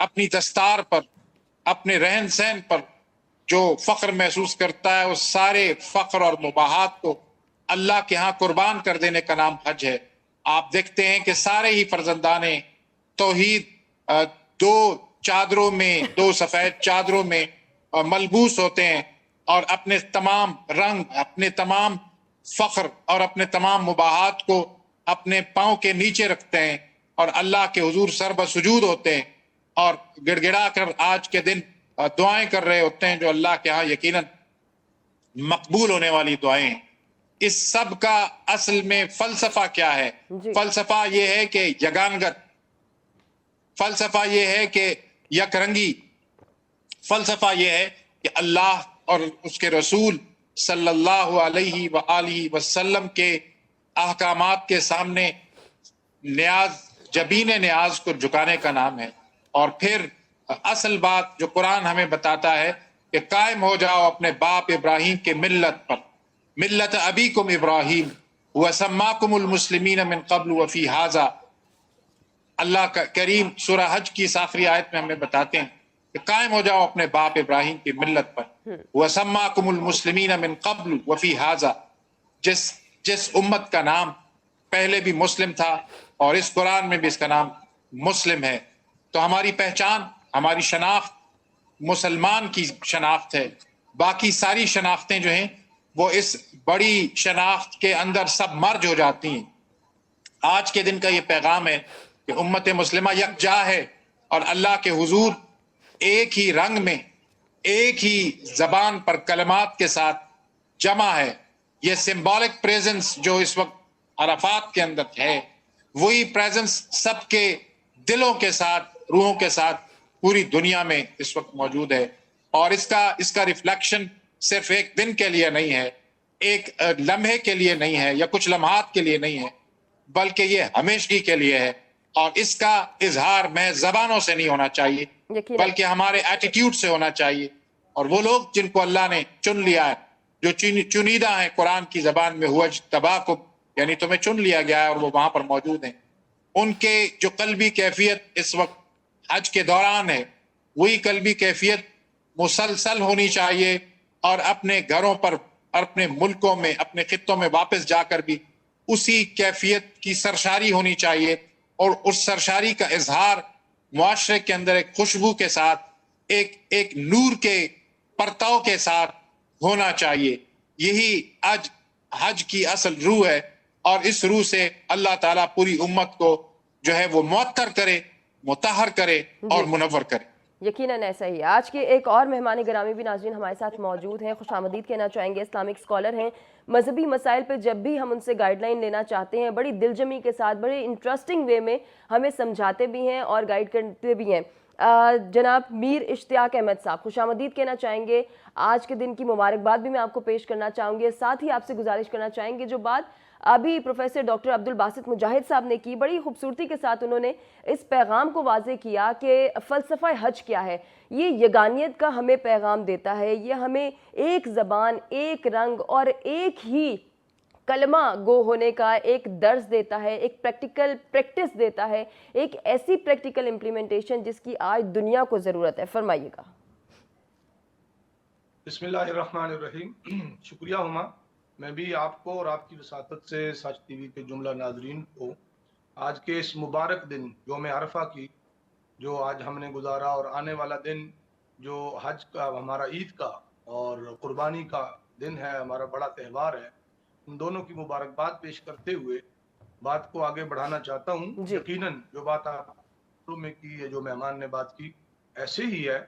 اپنی دستار پر، اپنے رہن سہن پر جو فخر محسوس کرتا ہے، اس سارے فخر اور مباحات کو اللہ کے ہاں قربان کر دینے کا نام حج ہے۔ آپ دیکھتے ہیں کہ سارے ہی فرزندان توحید دو چادروں میں، دو سفید چادروں میں ملبوس ہوتے ہیں، اور اپنے تمام رنگ، اپنے تمام فخر اور اپنے تمام مباحات کو اپنے پاؤں کے نیچے رکھتے ہیں اور اللہ کے حضور سر بسجود ہوتے ہیں اور گڑ گڑا کر آج کے دن دعائیں کر رہے ہوتے ہیں، جو اللہ کے ہاں یقیناً مقبول ہونے والی دعائیں ہیں۔ اس سب کا اصل میں فلسفہ کیا ہے؟ جی فلسفہ یہ ہے کہ یگانگت، فلسفہ یہ ہے کہ یک رنگی، فلسفہ یہ ہے کہ اللہ اور اس کے رسول صلی اللہ علیہ وآلہ وسلم کے احکامات کے سامنے جبین نیاز کو جھکانے کا نام ہے۔ اور پھر اصل بات جو قرآن ہمیں بتاتا ہے کہ قائم ہو جاؤ اپنے باپ ابراہیم کے ملت پر، ملت ابیکم ابراہیم وسماکم المسلمین من قبل وفی ھذا۔ اللہ کا کریم سورہ حج کی اس آخری آیت میں ہمیں بتاتے ہیں کہ قائم ہو جاؤ اپنے باپ ابراہیم کی ملت پر، وسماکم المسلمین من قبل وفی ھذا، جس امت کا نام پہلے بھی مسلم تھا اور اس قرآن میں بھی اس کا نام مسلم ہے۔ تو ہماری پہچان، ہماری شناخت مسلمان کی شناخت ہے۔ باقی ساری شناختیں جو ہیں وہ اس بڑی شناخت کے اندر سب مرج ہو جاتی ہیں۔ آج کے دن کا یہ پیغام ہے کہ امت مسلمہ یکجا ہے اور اللہ کے حضور ایک ہی رنگ میں، ایک ہی زبان پر کلمات کے ساتھ جمع ہے۔ یہ سمبولک پریزنس جو اس وقت عرفات کے اندر ہے، وہی پریزنس سب کے دلوں کے ساتھ، روحوں کے ساتھ پوری دنیا میں اس وقت موجود ہے۔ اور اس کا ریفلیکشن صرف ایک دن کے لیے نہیں ہے، ایک لمحے کے لیے نہیں ہے، یا کچھ لمحات کے لیے نہیں ہے، بلکہ یہ ہمیشگی کے لیے ہے۔ اور اس کا اظہار محض زبانوں سے نہیں ہونا چاہیے، یقیناً بلکہ ہمارے ایٹیٹیوڈ سے ہونا چاہیے۔ اور وہ لوگ جن کو اللہ نے چن لیا ہے، جو چنیدہ ہیں، قرآن کی زبان میں ہوا اجتباکم، یعنی تمہیں چن لیا گیا ہے اور وہ وہاں پر موجود ہیں، ان کے جو قلبی کیفیت اس وقت حج کے دوران ہے، وہی قلبی کیفیت مسلسل ہونی چاہیے، اور اپنے گھروں پر، اپنے ملکوں میں، اپنے خطوں میں واپس جا کر بھی اسی کیفیت کی سرشاری ہونی چاہیے، اور اس سرشاری کا اظہار معاشرے کے اندر ایک خوشبو کے ساتھ، ایک نور کے پرتاؤ کے ساتھ ہونا چاہیے۔ یہی حج کی اصل روح ہے، اور اس روح سے اللہ تعالیٰ پوری امت کو جو ہے وہ معطر کرے، مطہر کرے اور منور کرے۔ یقیناً ایسا ہی ہے۔ آج کے ایک اور مہمان گرامی بھی ناظرین ہمارے ساتھ موجود ہیں، خوش آمدید کہنا چاہیں گے۔ اسلامک اسکالر ہیں، مذہبی مسائل پہ جب بھی ہم ان سے گائیڈ لائن لینا چاہتے ہیں، بڑی دل جمی کے ساتھ، بڑے انٹرسٹنگ وے میں ہمیں سمجھاتے بھی ہیں اور گائیڈ کرتے بھی ہیں۔ جناب میر اشتیاق احمد صاحب، خوش آمدید کہنا چاہیں گے۔ آج کے دن کی مبارکباد بھی میں آپ کو پیش کرنا چاہوں گی، ساتھ ہی آپ سے گزارش کرنا چاہیں گے، جو بات ابھی پروفیسر ڈاکٹر عبدالباسط مجاہد صاحب نے کی، بڑی خوبصورتی کے ساتھ انہوں نے اس پیغام کو واضح کیا کہ فلسفہ حج کیا ہے۔ یہ یگانیت کا ہمیں پیغام دیتا ہے، یہ ہمیں ایک زبان، ایک رنگ اور ایک ہی کلمہ گو ہونے کا ایک درس دیتا ہے، ایک پریکٹیکل پریکٹس دیتا ہے، ایک ایسی پریکٹیکل امپلیمنٹیشن جس کی آج دنیا کو ضرورت ہے۔ فرمائیے گا۔ بسم اللہ الرحمن الرحیم۔ شکریہ ہما، میں بھی آپ کو اور آپ کی وساطت سے سچ ٹی وی کے جملہ ناظرین کو آج کے اس مبارک دن یوم عرفہ کی، جو آج ہم نے گزارا، اور آنے والا دن جو حج کا، ہمارا عید کا اور قربانی کا دن ہے، ہمارا بڑا تہوار ہے، ان دونوں کی مبارکباد پیش کرتے ہوئے بات کو آگے بڑھانا چاہتا ہوں۔ یقیناً جو بات آپ میں کی ہے، جو مہمان نے بات کی، ایسے ہی ہے۔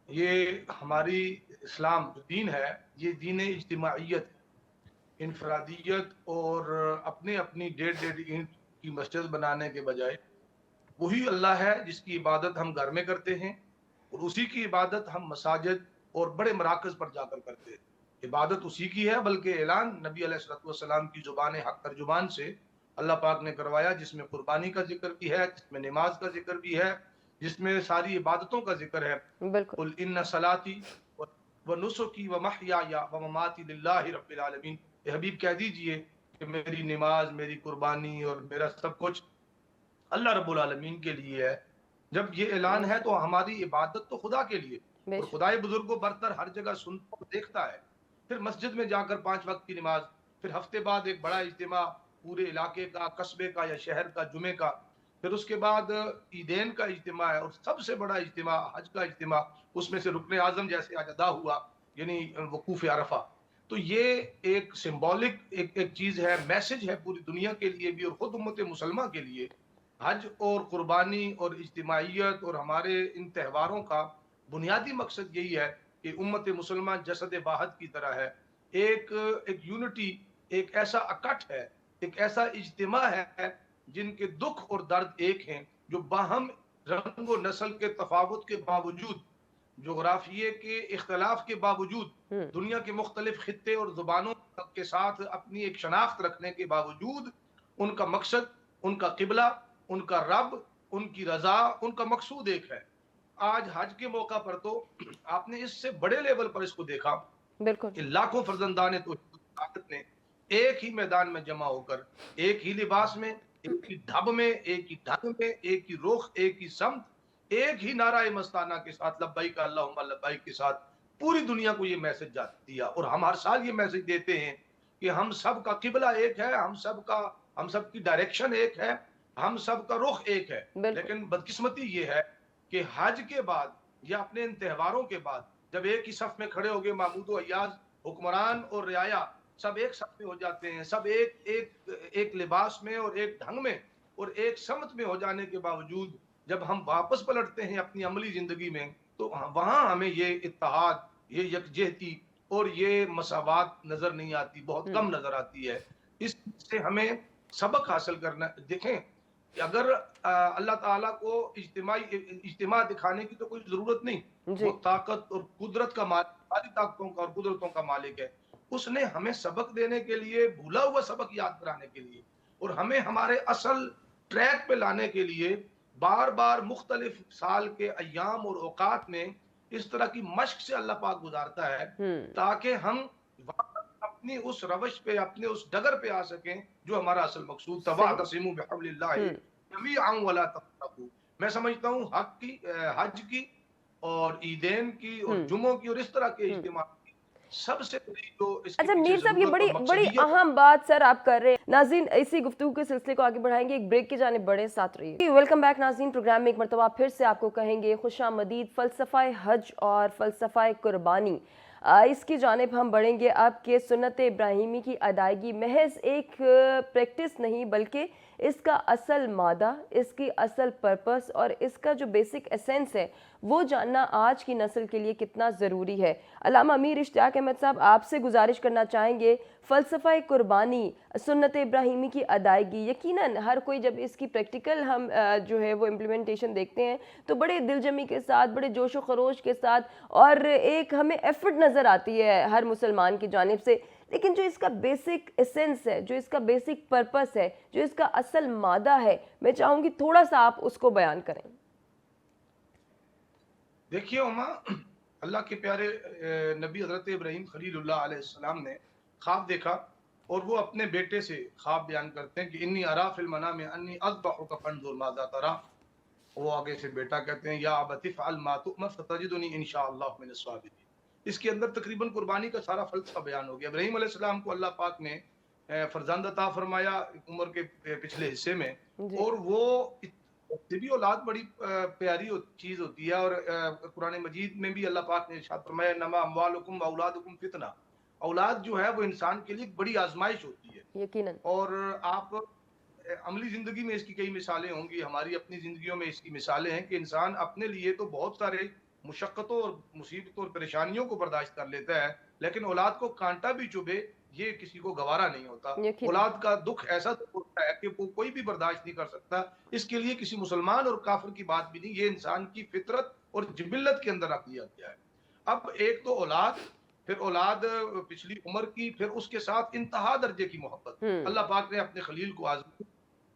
یہ ہماری اسلام جو دین ہے، یہ دین اجتماعیت، انفرادیت، اور اپنے اپنی ڈیڑھ اینٹ کی مسجد بنانے کے بجائے وہی اللہ ہے جس کی عبادت ہم گھر میں کرتے ہیں، اور اسی کی عبادت ہم مساجد اور بڑے مراکز پر جا کر کرتے ہیں۔ عبادت اسی کی ہے، بلکہ اعلان نبی علیہ الصلوۃ والسلام کی زبان حق ترجمان سے اللہ پاک نے کروایا، جس میں قربانی کا ذکر بھی ہے، جس میں نماز کا ذکر بھی ہے، جس میں ساری عبادتوں کا ذکر ہے۔ بالکل۔ قل ان صلاتی ونسکی ومحیای ومماتی للہ رب العالمین، اے حبیب کہہ دیجئے کہ میری نماز، میری قربانی اور میرا سب کچھ اللہ رب العالمین کے لیے ہے۔ جب یہ اعلان ہے تو ہماری عبادت تو خدا کے لیے، بے اور شک خدائے بزرگ کو برتر ہر جگہ سنتا اور دیکھتا ہے. پھر مسجد میں جا کر 5 وقت کی نماز، پھر ہفتے بعد ایک بڑا اجتماع پورے علاقے کا، قصبے کا یا شہر کا جمعے کا، پھر اس کے بعد عیدین کا اجتماع ہے، اور سب سے بڑا اجتماع حج کا اجتماع، اس میں سے رکن اعظم جیسے آج ادا ہوا، یعنی وقوف عرفہ. تو یہ ایک سمبولک ایک چیز ہے، میسج ہے پوری دنیا کے لیے بھی اور خود امت مسلمہ کے لیے. حج اور قربانی اور اجتماعیت اور ہمارے ان تہواروں کا بنیادی مقصد یہی ہے کہ امت مسلمہ جسد واحد کی طرح ہے، ایک یونٹی، ایک ایسا اکٹھ ہے، ایک ایسا اجتماع ہے جن کے دکھ اور درد ایک ہیں، جو باہم رنگ و نسل کے تفاوت کے باوجود، جغرافیے کے اختلاف کے باوجود، ہوں دنیا کے مختلف خطے اور زبانوں کے ساتھ اپنی ایک شناخت رکھنے کے باوجود، ان کا مقصد، ان کا قبلہ، ان کا رب، ان کی رضا، ان کا مقصود ایک ہے. آج حج کے موقع پر تو آپ نے اس سے بڑے لیول پر اس کو دیکھا بالکل کہ لاکھوں فرزندان توحید نے ایک ہی میدان میں جمع ہو کر، ایک ہی لباس میں، ایک ہی ڈھب میں، ایک ہی ڈھنگ میں، ایک ہی رخ، ایک ہی سمت، ایک ہی نعرہ مستانہ کے ساتھ، لبیک اللہم لبیک کے ساتھ پوری دنیا کو یہ میسج دیا. اور ہم ہر سال یہ میسج دیتے ہیں کہ ہم سب کا قبلہ ایک ہے، ہم سب کی ڈائریکشن ایک ہے، ہم سب کا رخ ایک ہے. بالکل لیکن بدقسمتی یہ ہے کہ حج کے بعد یا اپنے ان تہواروں کے بعد جب ایک ہی صف میں کھڑے ہو گئے محمود و ایاز، حکمران اور رعایا، سب ایک صف میں ہو جاتے ہیں، سب ایک لباس میں اور ایک ڈھنگ میں اور ایک سمت میں ہو جانے کے باوجود جب ہم واپس پلٹتے ہیں اپنی عملی زندگی میں، تو وہاں ہمیں یہ اتحاد، یہ یکجہتی اور یہ مساوات نظر نہیں آتی، بہت ہوں کم نظر آتی ہے. اس سے ہمیں سبق حاصل کرنا. دیکھیں کہ اگر اللہ تعالیٰ کو اجتماع دکھانے کی تو کوئی ضرورت نہیں، جی وہ طاقت اور قدرت کا مالک، ساری طاقتوں کا اور قدرتوں کا مالک ہے. اس نے ہمیں سبق دینے کے لیے، بھولا ہوا سبق یاد کرانے کے لیے اور ہمیں ہمارے اصل ٹریک پہ لانے کے لیے بار بار مختلف سال کے ایام اور اوقات میں اس طرح کی مشق سے اللہ پاک گزارتا ہے ہوں تاکہ ہم اپنی اس روش پہ، اپنے اس ڈگر پہ آ سکیں جو ہمارا اصل مقصود تھا. صحیح وَاعْتَصِمُوا بِحَبْلِ اللَّهِ ہوں جَمِيعًا وَلَا تَفَرَّقُوا. میں سمجھتا ہوں حج کی اور عیدین کی اور ہوں جمعوں کی اور اس طرح کے ہوں اجتماع کی سب سے بڑی جو اس کے اچھا پیچھے میر صاحب، یہ ضرورت اور بڑی بڑی مقصدیت ہے. اہم بات سر آپ کر رہے ہیں. ناظرین، اسی گفتگو کے سلسلے کو آگے بڑھائیں گے، ایک بریک کی جانب بڑھیں، ساتھ رہیے. ویلکم بیک ناظرین. پروگرام میں ایک مرتبہ پھر سے آپ کو کہیں گے خوش آمدید. فلسفہ حج اور فلسفہ قربانی، اس کی جانب ہم بڑھیں گے. اب کہ سنت ابراہیمی کی ادائیگی محض ایک پریکٹس نہیں، بلکہ اس کا اصل مادہ، اس کی اصل پرپس اور اس کا جو بیسک ایسنس ہے وہ جاننا آج کی نسل کے لیے کتنا ضروری ہے. علامہ امیر اشتیاق احمد صاحب، آپ سے گزارش کرنا چاہیں گے، فلسفہ قربانی، سنت ابراہیمی کی ادائیگی، یقیناً ہر کوئی جب اس کی پریکٹیکل ہم جو ہے وہ امپلیمنٹیشن دیکھتے ہیں تو بڑے دل جمی کے ساتھ، بڑے جوش و خروش کے ساتھ، اور ایک ہمیں ایفرٹ نظر آتی ہے ہر مسلمان کی جانب سے. لیکن جو اس کا بیسک ایسنس ہے، جو اس کا بیسک پرپس ہے، جو اس کا اصل مادہ ہے، میں چاہوں گی تھوڑا سا آپ اس کو بیان کریں. دیکھیے عما، اللہ کے پیارے نبی حضرت ابراہیم خلیل اللہ علیہ السلام نے خواب دیکھا اور وہ اپنے بیٹے سے خواب بیان کرتے ہیں کہ انی ارا فی المنام انی اذبحک فانظر ماذا تری. وہ آگے سے بیٹا کہتے ہیں یا ابت افعل ما تؤمر ستجدنی انشاءاللہ من الصابرین. اس کے اندر تقریباً قربانی کا سارا فلسفہ بیان ہو گیا. ابراہیم علیہ السلام کو اللہ پاک نے فرزند عطا فرمایا عمر کے پچھلے حصے میں، جی اور وہ بھی اولاد بڑی پیاری چیز ہوتی ہے. اور قرآن مجید میں بھی اللہ پاک نے ارشاد فرمایا انما اموالکم و اولادکم فتنہ. اولاد جو ہے وہ انسان کے لیے ایک بڑی آزمائش ہوتی ہے. یقیناً. اور آپ عملی زندگی میں اس کی کئی مثالیں ہوں گی، ہماری اپنی زندگیوں میں اس کی مثالیں ہیں کہ انسان اپنے لیے تو بہت سارے مشقتوں اور مصیبتوں اور پریشانیوں کو برداشت کر لیتا ہے، لیکن اولاد کو کانٹا بھی چبھے یہ کسی کو گوارا نہیں ہوتا. یقیناً. اولاد کا دکھ ایسا دکھ ہوتا ہے کہ وہ کوئی بھی برداشت نہیں کر سکتا. اس کے لیے کسی مسلمان اور کافر کی بات بھی نہیں، یہ انسان کی فطرت اور جبلت کے اندر رکھ دیا گیا ہے. اب ایک تو اولاد، پھر اولاد پچھلی عمر کی، پھر اس کے ساتھ انتہا درجے کی محبت. اللہ پاک نے اپنے خلیل کو آزمایا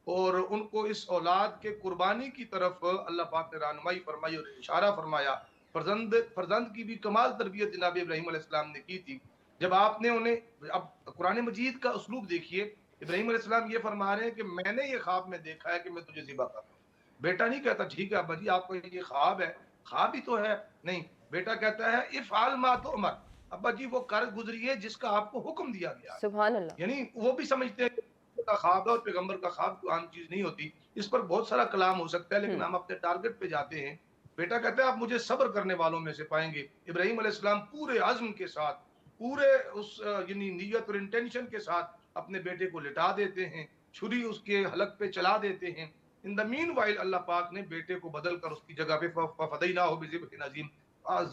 اور ان کو اس اولاد کے قربانی کی طرف اللہ پاک نے رہنمائی فرمائی اور اشارہ فرمایا. فرزند کی بھی کمال تربیت جناب ابراہیم علیہ السلام نے کی تھی. جب آپ نے انہیں، اب قرآن مجید کا اسلوب دیکھیے، ابراہیم علیہ السلام یہ فرما رہے ہیں کہ میں نے یہ خواب میں دیکھا ہے کہ میں تجھے ذبح کر رہا ہوں. بیٹا نہیں کہتا ٹھیک ہے ابا جی آپ کا یہ خواب ہے، خواب ہی تو ہے، نہیں، بیٹا کہتا ہے افعل ما تؤمر، ابا جی وہ کر گزریے جس کا آپ کو حکم دیا گیا ہے۔ سبحان اللہ. یعنی وہ بھی سمجھتے ہیں کہ کا خواب ہے اور پیغمبر کا خواب کوئی عام چیز نہیں ہوتی، اس پر بہت سارا کلام ہو سکتا ہے لیکن ہم اپنے ٹارگٹ پہ جاتے ہیں۔ بیٹا کہتا ہے آپ مجھے صبر کرنے والوں میں سے پائیں گے۔ ابراہیم علیہ السلام پورے عزم کے ساتھ، پورے اس یعنی نیت اور انٹینشن کے ساتھ اپنے بیٹے کو لٹا دیتے ہیں، چھری اس کے حلق پہ چلا دیتے ہیں۔ ان دا مین وائل اللہ پاک نے بیٹے کو بدل کر اس کی جگہ پہ ففدیناہ بذبح عظیم،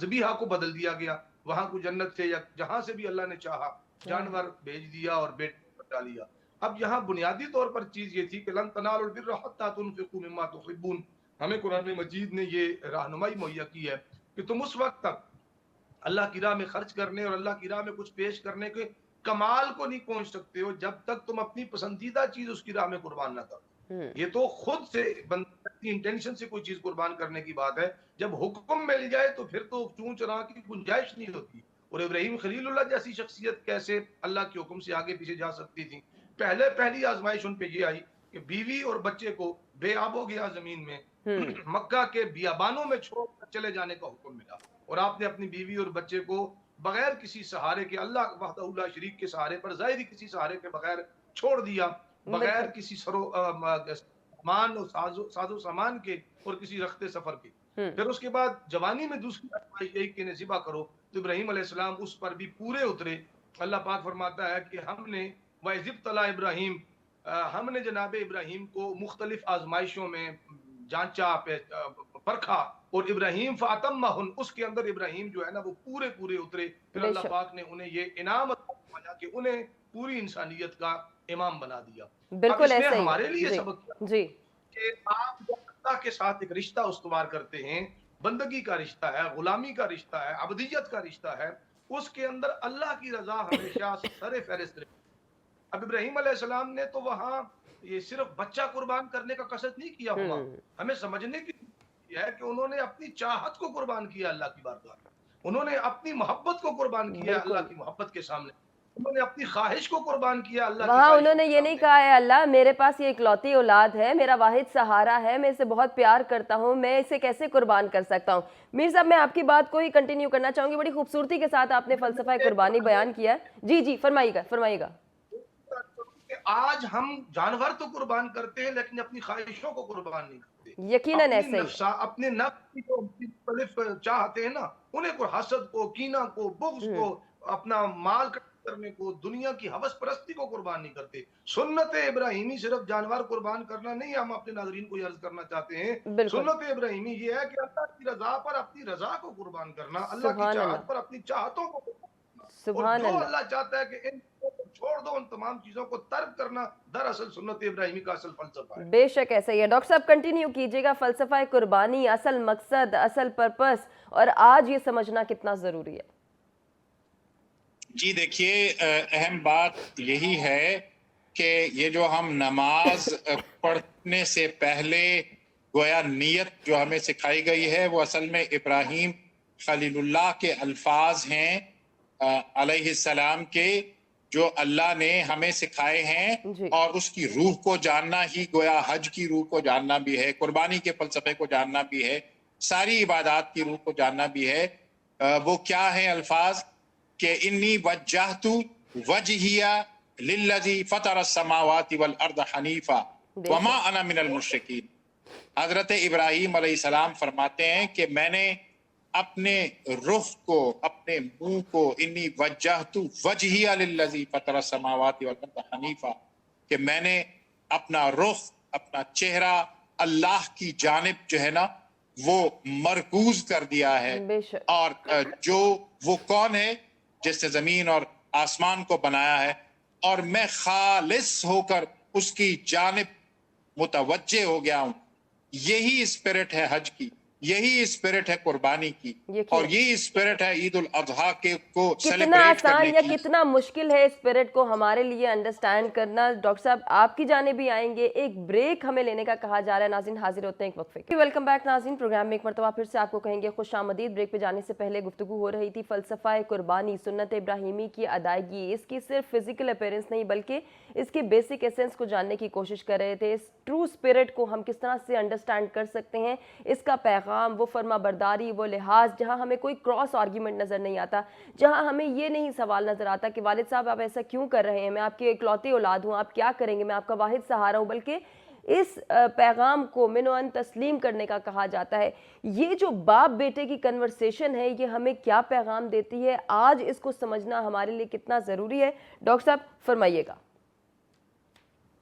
ذبیحہ کو بدل دیا گیا، وہاں کو جنت سے یا جہاں سے بھی اللہ نے چاہا جانور بھیج دیا اور بیٹے کو بچا لیا۔ اب یہاں بنیادی طور پر چیز یہ تھی کہ لن تنالوا البر حتى تنفقوا مما تحبون، ہمیں قرآن مجید نے یہ رہنمائی مہیا کی ہے کہ تم اس وقت تک اللہ کی راہ میں خرچ کرنے اور اللہ کی راہ میں کچھ پیش کرنے کے کمال کو نہیں پہنچ سکتے ہو جب تک تم اپنی پسندیدہ چیز اس کی راہ میں قربان نہ کرو۔ یہ تو خود سے بندے انٹینشن سے کوئی چیز قربان کرنے کی بات ہے، جب حکم مل جائے تو پھر تو چون چرا کی گنجائش نہیں ہوتی۔ اور ابراہیم خلیل اللہ جیسی شخصیت کیسے اللہ کے حکم سے آگے پیچھے جا سکتی تھی؟ پہلی آزمائش ان پہ یہ آئی کہ بیوی اور بچے کو بے آب ہو گیا زمین میں، مکہ کے بیابانوں میں چھوڑ کر چلے جانے کا حکم ملا، اور آپ نے اپنی بیوی اور بچے کو بغیر کسی سہارے کے، اللہ وحدہ لا شریک کے سہارے پر، ظاہری کسی سہارے کے بغیر چھوڑ دیا، بغیر کسی سامان و ساز و سامان کے اور کسی رخت سفر کے۔ پھر اس کے بعد جوانی میں دوسری آزمائش یہی کہ انہیں ذبح کرو، تو ابراہیم علیہ السلام اس پر بھی پورے اترے۔ اللہ پاک فرماتا ہے کہ ہم نے وَإِذِ ابْتَلَىٰ ابراہیم، ہم نے جناب ابراہیم کو مختلف آزمائشوں میں جانچا، پرکھا، اور ابراہیم فَأَتَمَّهُنْ، اس کے اندر ابراہیم جو ہے نا وہ پورے اترے۔ پھر اللہ پاک نے انہیں یہ انعام عطا کہ انہیں پوری انسانیت کا امام بنا دیا۔ بالکل اب اس ایسے میں ہی ہمارے لیے جی سبق جی کہ آپ جو اللہ کے ساتھ ایک رشتہ استوار کرتے ہیں، بندگی کا رشتہ ہے، غلامی کا رشتہ ہے، عبدیت کا رشتہ ہے، اس کے اندر اللہ کی رضا ہمیشہ سر فہرست رہے۔ اب ابراہیم علیہ السلام نے تو وہاں یہ صرف بچہ قربان کرنے کا قصد نہیں کیا ہوا، ہمیں سمجھنے کی یہ ہے کہ انہوں نے اپنی چاہت کو قربان کیا اللہ کی بارگاہ میں، انہوں نے اپنی محبت کو قربان کیا اللہ کی محبت کے سامنے، انہوں نے اپنی خواہش کو قربان کیا اللہ کی وہاں خواہش انہوں نے یہ نہیں کہا ہے اللہ میرے پاس یہ اکلوتی اولاد ہے، میرا واحد سہارا ہے، میں اسے بہت پیار کرتا ہوں، میں اسے کیسے قربان کر سکتا ہوں۔ میر صاحب میں آپ کی بات کو ہی کنٹینیو کرنا چاہوں گی، بڑی خوبصورتی کے ساتھ آپ نے فلسفہ قربانی بیان کیا ہے۔ جی جی فرمائیے گا۔ آج ہم جانور تو قربان کرتے ہیں لیکن اپنی خواہشوں کو قربان نہیں کرتے، یقیناً ایسے ہی اپنے نفس کی جو مختلف چاہتے ہیں نا، انہیں کو، حسد کو، کینہ کو، بغض کو، اپنا مال کرنے کو، دنیا کی حوث پرستی کو قربان نہیں کرتے۔ سنت ابراہیمی صرف جانور قربان کرنا نہیں، ہم اپنے ناظرین کو یہ عرض کرنا چاہتے ہیں، سنت ابراہیمی یہ ہے کہ اللہ کی رضا پر اپنی رضا کو قربان کرنا، اللہ کی چاہت پر اپنی چاہتوں کو قربان کرنا، اور جو اللہ چاہتا ہے کہ ان کو چھوڑ دو، ان تمام چیزوں کو ترک کرنا، دراصل سنت ابراہیمی کا اصل فلسفہ ہے۔ بے شک ایسا ہی ہے۔ ڈاکٹر صاحب کنٹینیو کیجئے گا، فلسفہ قربانی، اصل مقصد، اصل پرپس، اور آج یہ سمجھنا کتنا ضروری ہے۔ جی دیکھیے، اہم بات یہی ہے کہ یہ جو ہم نماز پڑھنے سے پہلے گویا نیت جو ہمیں سکھائی گئی ہے وہ اصل میں ابراہیم خلیل اللہ کے الفاظ ہیں علیہ السلام کے، جو اللہ نے ہمیں سکھائے ہیں، اور اس کی روح کو جاننا ہی گویا حج کی روح کو جاننا بھی ہے، قربانی کے فلسفے کو جاننا بھی ہے، ساری عبادات کی روح کو جاننا بھی ہے۔ وہ کیا ہیں الفاظ کہ انی وجہت وجہیہ للذی فطر السماوات والارض حنیفا وما انا من المشرکین۔ حضرت ابراہیم علیہ السلام فرماتے ہیں کہ میں نے اپنے رخ کو، اپنے منہ کو، انی وجہت وجہیہ للذی فطر السماوات والارض حنیفا، کہ میں نے اپنا رخ، اپنا چہرہ اللہ کی جانب جو ہے نا وہ مرکوز کر دیا ہے۔ اور جو وہ کون ہے جس نے زمین اور آسمان کو بنایا ہے، اور میں خالص ہو کر اس کی جانب متوجہ ہو گیا ہوں۔ یہی اسپرٹ ہے حج کی، یہی اسپرٹ ہے قربانی کی، یقیناً۔ اور یہی اسپرٹ ہے عید الاضحیٰ کے کو کتنا سیلیبریٹ آسان کرنے یا کی۔ کتنا مشکل ہے اسپرٹ کو ہمارے لیے انڈرسٹینڈ کرنا۔ ڈاکٹر صاحب آپ کی جانب بھی آئیں گے، ایک بریک ہمیں لینے کا کہا جا رہا ہے، ناظرین حاضر ہوتے ہیں ایک وقفے کے۔ ویلکم بیک ناظرین، پروگرام میں ایک مرتبہ پھر سے آپ کو کہیں گے خوش آمدید۔ بریک پہ جانے سے پہلے گفتگو ہو رہی تھی فلسفہ قربانی، سنت ابراہیمی کی ادائیگی، اس کی صرف فزیکل اپیرنس نہیں بلکہ اس کے بیسک ایسنس کو جاننے کی کوشش کر رہے تھے۔ اس ٹرو اسپرٹ کو ہم کس طرح سے انڈرسٹینڈ کر سکتے ہیں، اس کا پیغام، وہ فرما برداری، وہ لحاظ جہاں ہمیں کوئی کراس آرگیومنٹ نظر نہیں آتا، جہاں ہمیں یہ نہیں سوال نظر آتا کہ والد صاحب آپ ایسا کیوں کر رہے ہیں، میں آپ کی اکلوتی اولاد ہوں، آپ کیا کریں گے، میں آپ کا واحد سہارا ہوں، بلکہ اس پیغام کو من و عن تسلیم کرنے کا کہا جاتا ہے۔ یہ جو باپ بیٹے کی کنورسیشن ہے، یہ ہمیں کیا پیغام دیتی ہے، آج اس کو سمجھنا ہمارے لیے کتنا ضروری ہے، ڈاکٹر صاحب فرمائیے گا۔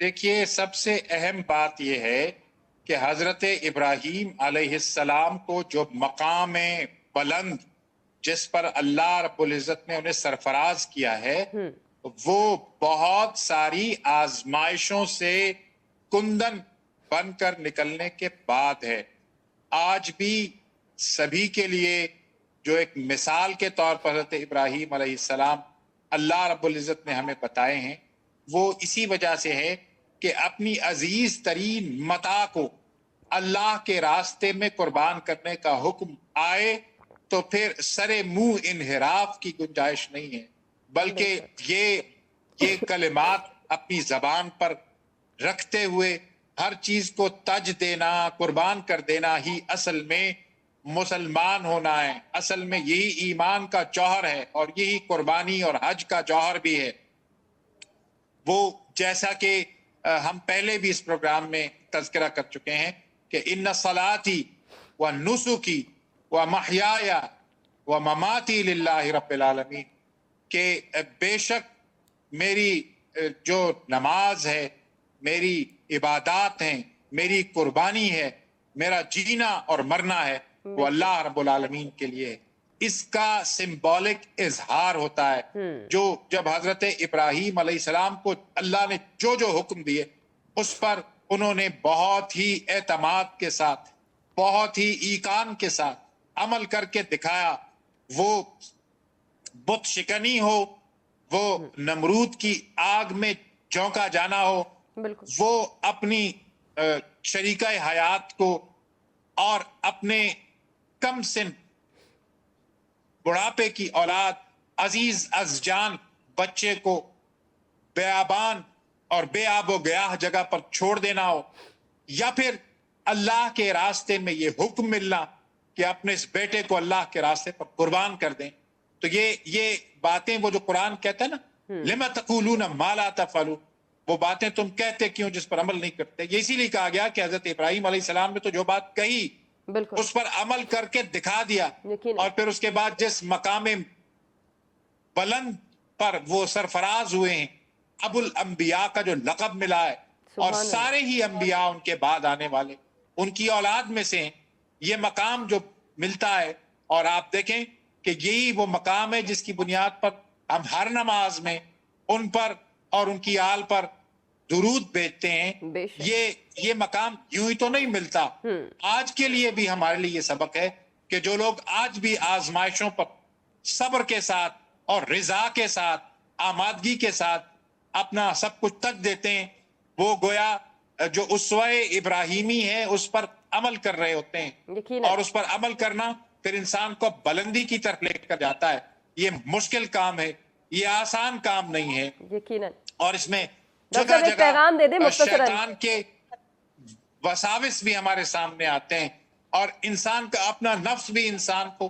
دیکھیے، سب سے اہم بات یہ ہے کہ حضرت ابراہیم علیہ السلام کو جو مقام بلند جس پر اللہ رب العزت نے انہیں سرفراز کیا ہے، وہ بہت ساری آزمائشوں سے کندن بن کر نکلنے کے بعد ہے۔ آج بھی سبھی کے لیے جو ایک مثال کے طور پر حضرت ابراہیم علیہ السلام اللہ رب العزت نے ہمیں بتائے ہیں، وہ اسی وجہ سے ہے کہ اپنی عزیز ترین متاع کو اللہ کے راستے میں قربان کرنے کا حکم آئے تو پھر سرے منہ انحراف کی گنجائش نہیں ہے، بلکہ یہ کلمات اپنی زبان پر رکھتے ہوئے ہر چیز کو تج دینا، قربان کر دینا ہی اصل میں مسلمان ہونا ہے، اصل میں یہی ایمان کا جوہر ہے، اور یہی قربانی اور حج کا جوہر بھی ہے۔ وہ جیسا کہ ہم پہلے بھی اس پروگرام میں تذکرہ کر چکے ہیں کہ ان صلاتی و نسکی و محیای و مماتی للہ رب العالمین، کہ بے شک میری جو نماز ہے، میری عبادات ہیں، میری قربانی ہے، میرا جینا اور مرنا ہے، وہ اللہ رب العالمین کے لیے ہے۔ اس کا سمبولک اظہار ہوتا ہے جو جب حضرت ابراہیم علیہ السلام کو اللہ نے جو جو حکم دیے اس پر انہوں نے بہت ہی اعتماد کے ساتھ، بہت ہی ایقان کے ساتھ عمل کر کے دکھایا۔ وہ بت شکنی ہو، وہ نمرود کی آگ میں جھونکا جانا ہو، وہ اپنی شریکہ حیات کو اور اپنے کم سن بڑھاپے کی اولاد، عزیز از جان بچے کو بیابان اور بے آب و گیاہ جگہ پر چھوڑ دینا ہو، یا پھر اللہ کے راستے میں یہ حکم ملنا کہ اپنے اس بیٹے کو اللہ کے راستے پر قربان کر دیں، تو یہ باتیں وہ جو قرآن کہتا ہے نا لما تقولون ما لا تفعلون، وہ باتیں تم کہتے کیوں جس پر عمل نہیں کرتے۔ یہ اسی لیے کہا گیا کہ حضرت ابراہیم علیہ السلام نے تو جو بات کہی اس پر عمل کر کے دکھا دیا، اور پھر اس کے بعد جس مقام بلند پر وہ سرفراز ہوئے ہیں، ابو الانبیاء کا جو لقب ملا ہے، اور سارے ہی انبیاء ان کے بعد آنے والے ان کی اولاد میں سے ہیں، یہ مقام جو ملتا ہے، اور آپ دیکھیں کہ یہی وہ مقام ہے جس کی بنیاد پر ہم ہر نماز میں ان پر اور ان کی آل پر درود بھیجتے ہیں۔ یہ مقام یوں ہی تو نہیں ملتا۔ آج کے لیے بھی ہمارے لیے یہ سبق ہے کہ جو لوگ آج بھی آزمائشوں پر صبر کے ساتھ اور رضا کے ساتھ، آمادگی کے ساتھ اپنا سب کچھ تک دیتے ہیں، وہ گویا جو اسوہ ابراہیمی ہے اس پر عمل کر رہے ہوتے ہیں، اور اس پر عمل کرنا پھر انسان کو بلندی کی طرف لے کر جاتا ہے۔ یہ مشکل کام ہے، یہ آسان کام نہیں ہے، اور اس میں جگہ جگہ شیطان کے وساوس بھی ہمارے سامنے آتے ہیں، اور انسان کا اپنا نفس بھی انسان کو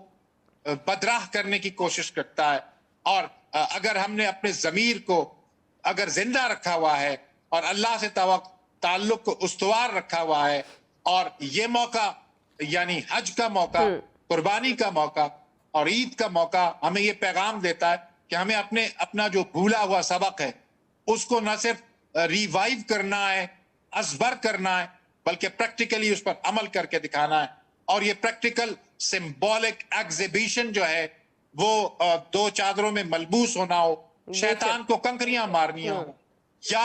بدراہ کرنے کی کوشش کرتا ہے۔ اور اگر ہم نے اپنے ضمیر کو اگر زندہ رکھا ہوا ہے اور اللہ سے تعلق کو استوار رکھا ہوا ہے، اور یہ موقع یعنی حج کا موقع، قربانی کا موقع اور عید کا موقع ہمیں یہ پیغام دیتا ہے کہ ہمیں اپنا جو بھولا ہوا سبق ہے اس کو نہ صرف ریوائیو کرنا ہے، ازبر کرنا ہے، بلکہ پریکٹیکلی اس پر عمل کر کے دکھانا ہے۔ اور یہ پریکٹیکل سمبولک ایگزیبیشن جو ہے وہ دو چادروں میں ملبوس ہونا ہو، شیطان کو کنکریاں مارنی ہو یا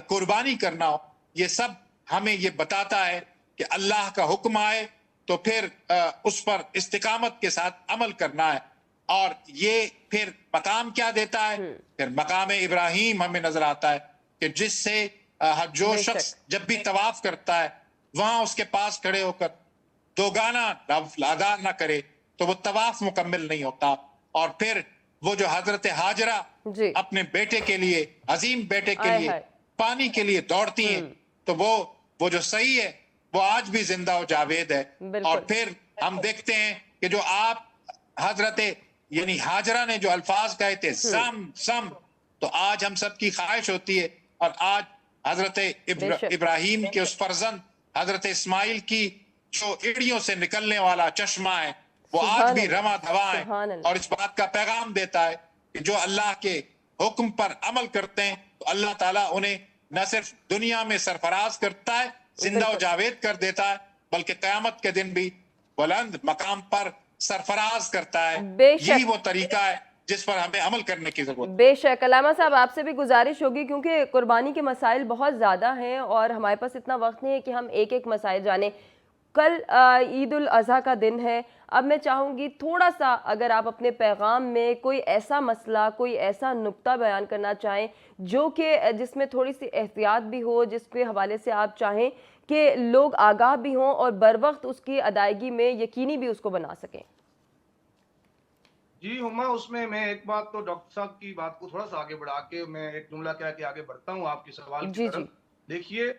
قربانی کرنا ہو، یہ سب ہمیں یہ بتاتا ہے کہ اللہ کا حکم آئے تو پھر اس پر استقامت کے ساتھ عمل کرنا ہے. اور یہ پھر مقام کیا دیتا ہے؟ پھر مقام ابراہیم ہمیں نظر آتا ہے کہ جس سے جو شخص جب بھی طواف کرتا ہے وہاں اس کے پاس کھڑے ہو کر دوگانا نفل ادا نہ کرے تو وہ طواف مکمل نہیں ہوتا. اور پھر وہ جو حضرت ہاجرہ اپنے بیٹے کے لیے، عظیم بیٹے کے لیے پانی کے لیے دوڑتی ہیں، تو وہ جو صحیح ہے وہ آج بھی زندہ و جاوید ہے. اور پھر ہم دیکھتے ہیں کہ جو آپ حضرت یعنی ہاجرہ نے جو الفاظ کہے تھے سم سم، تو آج ہم سب کی خواہش ہوتی ہے، اور آج حضرت ابراہیم کے اس فرزند حضرت اسماعیل کی جو ایڑیوں سے نکلنے والا چشمہ ہے وہ آج بھی رواں دواں ہے، اور اس بات کا پیغام دیتا ہے کہ جو اللہ کے حکم پر عمل کرتے ہیں تو اللہ تعالیٰ انہیں نہ صرف دنیا میں سرفراز کرتا ہے، زندہ و جاوید کر دیتا ہے، بلکہ قیامت کے دن بھی بلند مقام پر سرفراز کرتا ہے. یہی وہ طریقہ ہے جس پر ہمیں عمل کرنے کی ضرورت ہے. بے شک. علامہ صاحب آپ سے بھی گزارش ہوگی کیونکہ قربانی کے مسائل بہت زیادہ ہیں اور ہمارے پاس اتنا وقت نہیں ہے کہ ہم ایک ایک مسائل جانیں. کل عید الاضحیٰ کا دن ہے. اب میں چاہوں گی تھوڑا سا اگر آپ اپنے پیغام میں کوئی ایسا مسئلہ، کوئی ایسا نقطہ بیان کرنا چاہیں جو کہ جس میں تھوڑی سی احتیاط بھی ہو، جس کے حوالے سے آپ چاہیں کہ لوگ آگاہ بھی ہوں اور بر وقت اس کی ادائیگی میں یقینی بھی اس کو بنا سکیں. جی ہما، اس میں ایک بات تو ڈاکٹر صاحب کی بات کو تھوڑا سا آگے بڑھا کے میں ایک جملہ کہہ کے آگے بڑھتا ہوں آپ کے سوال کی طرف. دیکھیے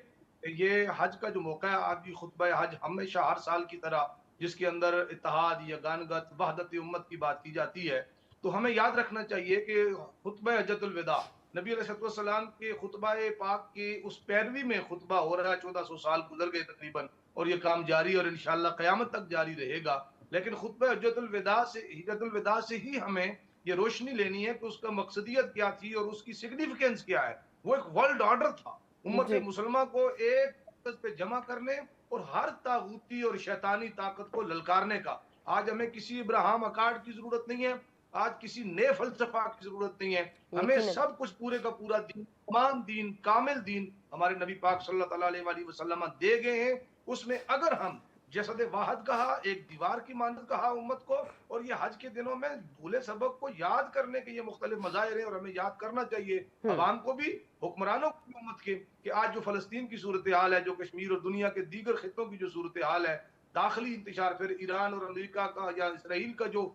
یہ حج کا جو موقع ہے، آج بھی خطبہ حج ہمیشہ ہر سال کی طرح جس کے اندر اتحاد، یگانگت، وحدت امت کی بات کی جاتی ہے، تو ہمیں یاد رکھنا چاہیے کہ خطبہ حجۃ الوداع نبی علیہ السلام کے خطبہ پاک کی اس پیروی میں خطبہ ہو رہا ہے. 1400 سال گزر گئے تقریباً، اور یہ کام جاری اور انشاءاللہ قیامت تک جاری رہے گا. لیکن خطبہ حجۃ الوداع سے ہی ہمیں یہ روشنی لینی ہے کہ اس کا مقصدیت کیا تھی اور اس کی سگنیفیکنس کیا ہے. وہ ایک ورلڈ آرڈر تھا امت مسلمہ کو ایک مرکز پہ جمع کرنے اور ہر طاغوتی اور شیطانی طاقت کو للکارنے کا. آج ہمیں کسی ابراہم اکارڈ کی ضرورت نہیں ہے، آج کسی نئے فلسفہ کی ضرورت نہیں ہے. ہمیں سب کچھ پورے کا پورا دین، تمام دین، کامل دین ہمارے نبی پاک صلی اللہ علیہ وسلم دے گئے ہیں. اس میں اگر ہم جسد واحد کہا، ایک دیوار کی مانند کہا امت کو، اور یہ حج کے دنوں میں بھولے سبق کو یاد کرنے کے یہ مختلف مظاہر ہیں، اور ہمیں یاد کرنا چاہیے عوام کو بھی، حکمرانوں کو بھی امت کے، کہ آج جو فلسطین کی صورتحال ہے، جو کشمیر اور دنیا کے دیگر خطوں کی جو صورتحال ہے، داخلی انتشار، پھر ایران اور امریکہ کا یا اسرائیل کا جو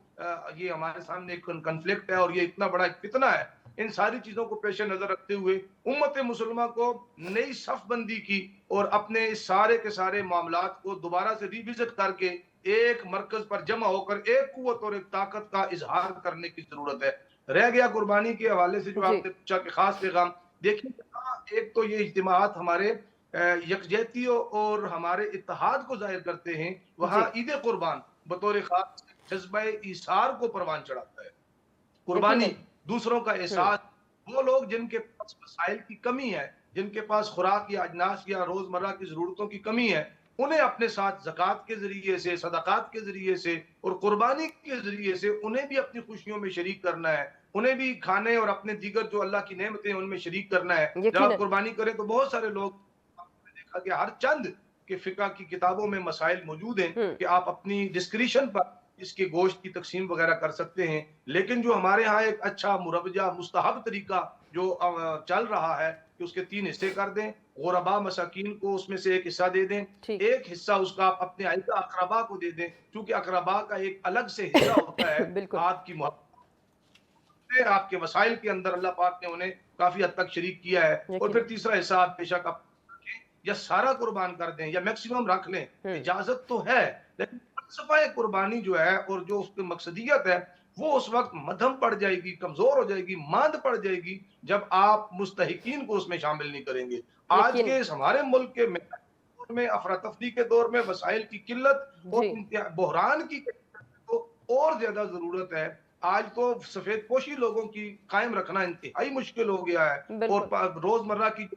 یہ ہمارے سامنے ایک کنفلکٹ ہے اور یہ اتنا بڑا ایک فتنہ ہے، ان ساری چیزوں کو پیش نظر رکھتے ہوئے امت مسلمہ کو نئی صف بندی کی اور اپنے سارے کے سارے معاملات کو دوبارہ سے ریوزٹ کر کے ایک مرکز پر جمع ہو کر ایک قوت اور ایک طاقت کا اظہار کرنے کی ضرورت ہے. رہ گیا قربانی کے حوالے سے جو آپ نے پوچھا کہ خاص پیغام، دیکھیے ایک تو یہ اجتماعات ہمارے یکجہتی اور ہمارے اتحاد کو ظاہر کرتے ہیں. وہاں عید قربان بطور خاص جذبہ ایثار کو پروان چڑھاتا ہے. قربانی دوسروں کا احساس، وہ لوگ جن کے پاس وسائل کی کمی ہے، جن کے پاس خوراک یا اجناس یا روزمرہ کی ضرورتوں کی کمی ہے، انہیں اپنے ساتھ زکوٰۃ کے ذریعے سے، صدقات کے ذریعے سے اور قربانی کے ذریعے سے انہیں بھی اپنی خوشیوں میں شریک کرنا ہے، انہیں بھی کھانے اور اپنے دیگر جو اللہ کی نعمتیں ہیں ان میں شریک کرنا ہے. جب آپ قربانی کریں تو بہت سارے لوگ دیکھا کہ ہر چند کے فقہ کی کتابوں میں مسائل موجود ہیں کہ آپ اپنی ڈسکریشن پر اس کے گوشت کی تقسیم وغیرہ کر سکتے ہیں. لیکن جو ہمارے ہاں ایک اچھا مربجہ مستحب طریقہ جو چل رہا ہے کہ اس کے 3 حصے کر دیں، غربا مساکین کو اس میں سے ایک حصہ دے دیں، ایک حصہ اس کا آپ اپنے اعزا اقربا کو دے دیں، کیونکہ اقربا کا ایک الگ سے حصہ ہوتا ہے آپ کی محبت، آپ کے وسائل کے اندر اللہ پاک نے انہیں کافی حد تک شریک کیا ہے. اور پھر تیسرا حصہ آپ بے شک آپ یا سارا قربان کر دیں یا میکسیمم رکھ لیں، اجازت تو ہے، لیکن فلسفہ قربانی جو ہے اور جو اس کی مقصدیت ہے وہ اس وقت مدھم پڑ جائے گی، کمزور ہو جائے گی، ماند پڑ جائے گی جب آپ مستحقین کو اس میں شامل نہیں کریں گے. آج کے ہمارے ملک کے میں افراتفری کے دور میں وسائل کی قلت اور بحران کی اور زیادہ ضرورت ہے. آج تو سفید پوشی لوگوں کی قائم رکھنا انتہائی مشکل ہو گیا ہے، اور روزمرہ کی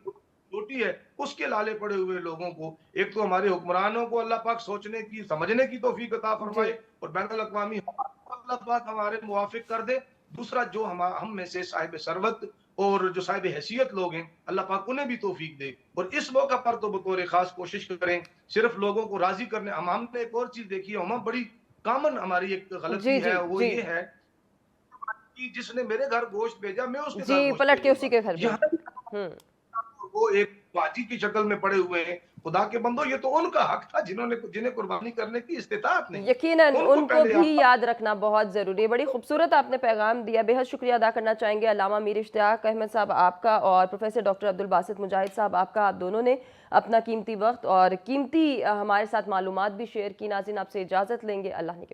روٹی ہے اس کے لالے پڑے ہوئے لوگوں کو ایک تو ہمارے حکمرانوں کو اللہ پاک سوچنے کی، سمجھنے کی توفیق عطا فرمائے اور بین الاقوامی اللہ پاک ہمارے موافق کر دے. دوسرا جو ہم میں سے صاحب ثروت اور جو صاحب حیثیت لوگ ہیں اللہ پاک انہیں بھی توفیق دے. اور اس موقع پر تو بطور خاص کوشش کریں صرف لوگوں کو راضی کرنے. ہم نے ایک اور چیز دیکھی ہے، بڑی کامن ہماری ایک غلطی ہے، وہ یہ ہے کہ جس نے میرے گھر گوشت بھیجا میں اس کے گھر جی گوشت پلٹ کے بھیجوں اسی گا. کے گھر یہاں پہ وہ ایک باجی کی شکل میں پڑے ہوئے ہیں. خدا کے بندو یہ تو ان کا حق تھا جنہیں قربانی کرنے کی استطاعت نہیں. یقیناً ان کو پہلے بھی یاد رکھنا بہت ضروری ہے. بڑی خوبصورت آپ نے پیغام دیا، بے حد شکریہ ادا کرنا چاہیں گے علامہ میر اشتیاق احمد صاحب آپ کا اور پروفیسر ڈاکٹر عبدالباسط مجاہد صاحب آپ کا. آپ دونوں نے اپنا قیمتی وقت اور قیمتی ہمارے ساتھ معلومات بھی شیئر کی. ناظرین آپ سے اجازت لیں گے، اللہ نے